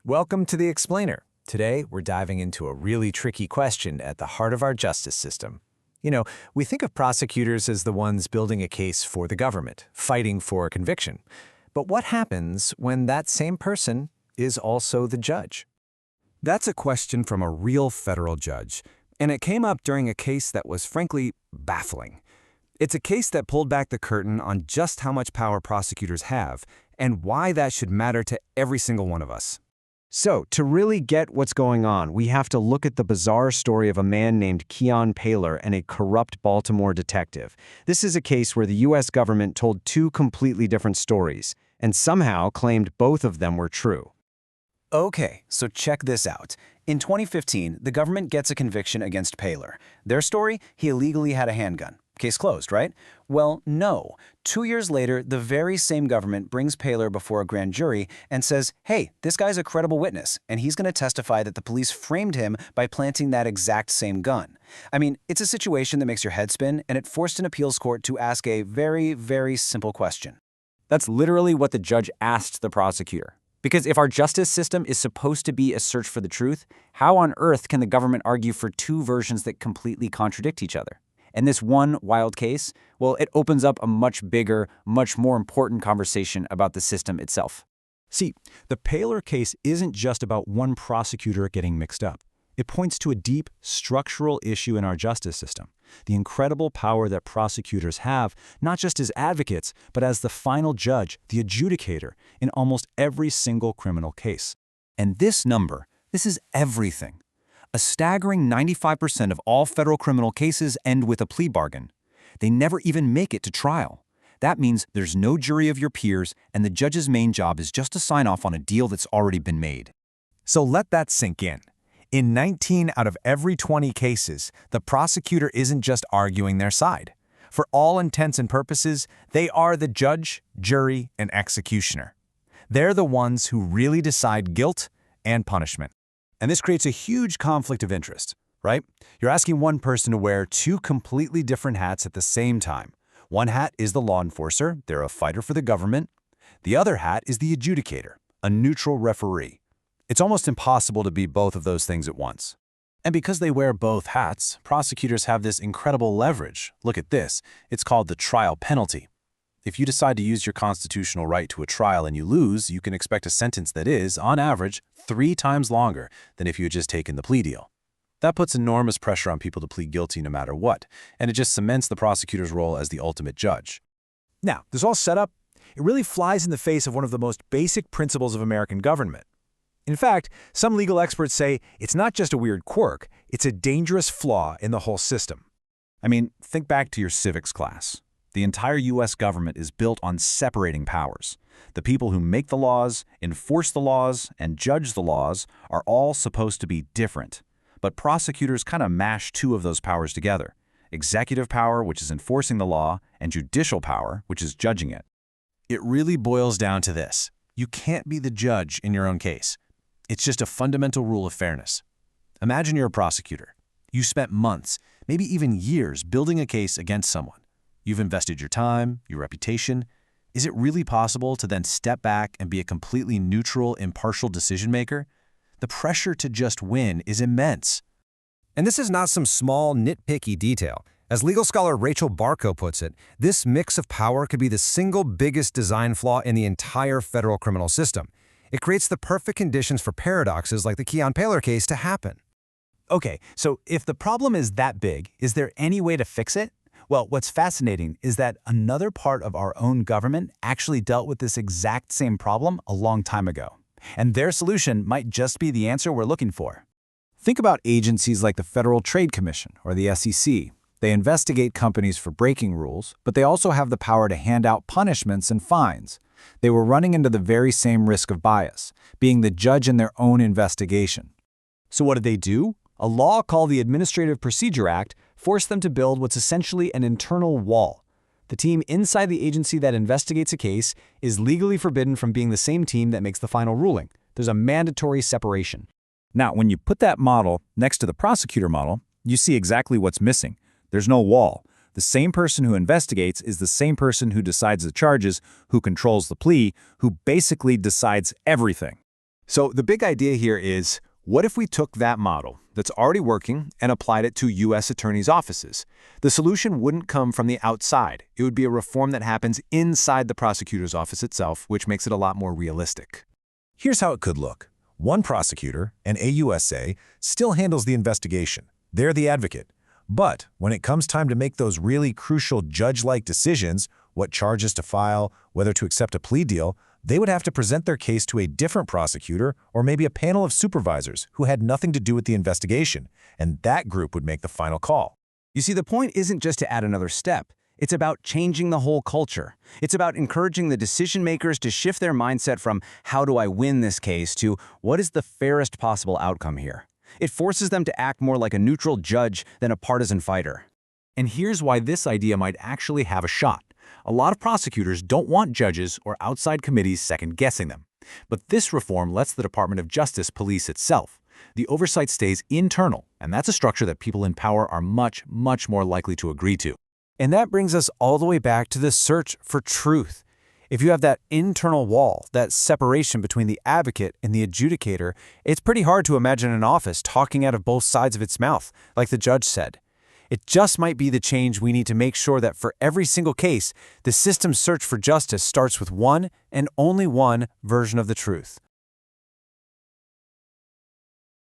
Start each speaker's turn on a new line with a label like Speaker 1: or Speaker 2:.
Speaker 1: Welcome to The Explainer. Today, we're diving into a really tricky question at the heart of our justice system. We think of prosecutors as the ones building a case for the government, fighting for a conviction. But what happens when that same person is also the judge?
Speaker 2: That's a question from a real federal judge, and it came up during a case that was frankly baffling. It's a case that pulled back the curtain on just how much power prosecutors have and why that should matter to every single one of us.
Speaker 3: So, to really get what's going on, we have to look at the bizarre story of a man named Keon Paler and a corrupt Baltimore detective. This is a case where the U.S. government told two completely different stories, and somehow claimed both of them were true.
Speaker 4: Okay, so check this out. In 2015, the government gets a conviction against Paler. Their story? He illegally had a handgun. Case closed, right? Well, no. 2 years later, the very same government brings Paler before a grand jury and says, hey, this guy's a credible witness, and he's going to testify that the police framed him by planting that exact same gun. I mean, it's a situation that makes your head spin, and it forced an appeals court to ask a very, very simple question.
Speaker 5: That's literally what the judge asked the prosecutor. Because if our justice system is supposed to be a search for the truth, how on earth can the government argue for two versions that completely contradict each other? And this one wild case, well, it opens up a much bigger, much more important conversation about the system itself.
Speaker 6: See, the Paler case isn't just about one prosecutor getting mixed up. It points to a deep, structural issue in our justice system, the incredible power that prosecutors have, not just as advocates, but as the final judge, the adjudicator, in almost every single criminal case. And this number, this is everything. A staggering 95% of all federal criminal cases end with a plea bargain. They never even make it to trial. That means there's no jury of your peers, and the judge's main job is just to sign off on a deal that's already been made.
Speaker 1: So let that sink in. In 19 out of every 20 cases, the prosecutor isn't just arguing their side. For all intents and purposes, they are the judge, jury, and executioner. They're the ones who really decide guilt and punishment.
Speaker 6: And this creates a huge conflict of interest, right? You're asking one person to wear two completely different hats at the same time. One hat is the law enforcer, they're a fighter for the government. The other hat is the adjudicator, a neutral referee. It's almost impossible to be both of those things at once.
Speaker 7: And because they wear both hats, prosecutors have this incredible leverage. Look at this. It's called the trial penalty. If you decide to use your constitutional right to a trial and you lose, you can expect a sentence that is, on average, 3 times longer than if you had just taken the plea deal. That puts enormous pressure on people to plead guilty no matter what, and it just cements the prosecutor's role as the ultimate judge.
Speaker 6: Now, this all set up, it really flies in the face of one of the most basic principles of American government. In fact, some legal experts say it's not just a weird quirk, it's a dangerous flaw in the whole system.
Speaker 8: I mean, think back to your civics class. The entire U.S. government is built on separating powers. The people who make the laws, enforce the laws, and judge the laws are all supposed to be different. But prosecutors kind of mash two of those powers together. Executive power, which is enforcing the law, and judicial power, which is judging it.
Speaker 7: It really boils down to this. You can't be the judge in your own case. It's just a fundamental rule of fairness. Imagine you're a prosecutor. You spent months, maybe even years, building a case against someone. You've invested your time, your reputation. Is it really possible to then step back and be a completely neutral, impartial decision-maker? The pressure to just win is immense.
Speaker 9: And this is not some small, nitpicky detail. As legal scholar Rachel Barco puts it, this mix of power could be the single biggest design flaw in the entire federal criminal system. It creates the perfect conditions for paradoxes like the Keon Paler case to happen.
Speaker 10: Okay, so if the problem is that big, is there any way to fix it? Well, what's fascinating is that another part of our own government actually dealt with this exact same problem a long time ago. And their solution might just be the answer we're looking for.
Speaker 11: Think about agencies like the Federal Trade Commission or the SEC. They investigate companies for breaking rules, but they also have the power to hand out punishments and fines. They were running into the very same risk of bias, being the judge in their own investigation.
Speaker 6: So what did they do? A law called the Administrative Procedure Act forced them to build what's essentially an internal wall. The team inside the agency that investigates a case is legally forbidden from being the same team that makes the final ruling. There's a mandatory separation.
Speaker 8: Now, when you put that model next to the prosecutor model, you see exactly what's missing. There's no wall. The same person who investigates is the same person who decides the charges, who controls the plea, who basically decides everything.
Speaker 2: So the big idea here is, what if we took that model that's already working and applied it to U.S. attorneys' offices? The solution wouldn't come from the outside. It would be a reform that happens inside the prosecutor's office itself, which makes it a lot more realistic.
Speaker 7: Here's how it could look. One prosecutor, an AUSA, still handles the investigation. They're the advocate. But when it comes time to make those really crucial judge-like decisions, what charges to file, whether to accept a plea deal, they would have to present their case to a different prosecutor or maybe a panel of supervisors who had nothing to do with the investigation, and that group would make the final call.
Speaker 4: You see, the point isn't just to add another step. It's about changing the whole culture. It's about encouraging the decision makers to shift their mindset from how do I win this case to what is the fairest possible outcome here. It forces them to act more like a neutral judge than a partisan fighter.
Speaker 11: And here's why this idea might actually have a shot. A lot of prosecutors don't want judges or outside committees second-guessing them. But this reform lets the Department of Justice police itself. The oversight stays internal, and that's a structure that people in power are much, much more likely to agree to.
Speaker 3: And that brings us all the way back to the search for truth. If you have that internal wall, that separation between the advocate and the adjudicator, it's pretty hard to imagine an office talking out of both sides of its mouth, like the judge said. It just might be the change we need to make sure that for every single case, the system's search for justice starts with one and only one version of the truth.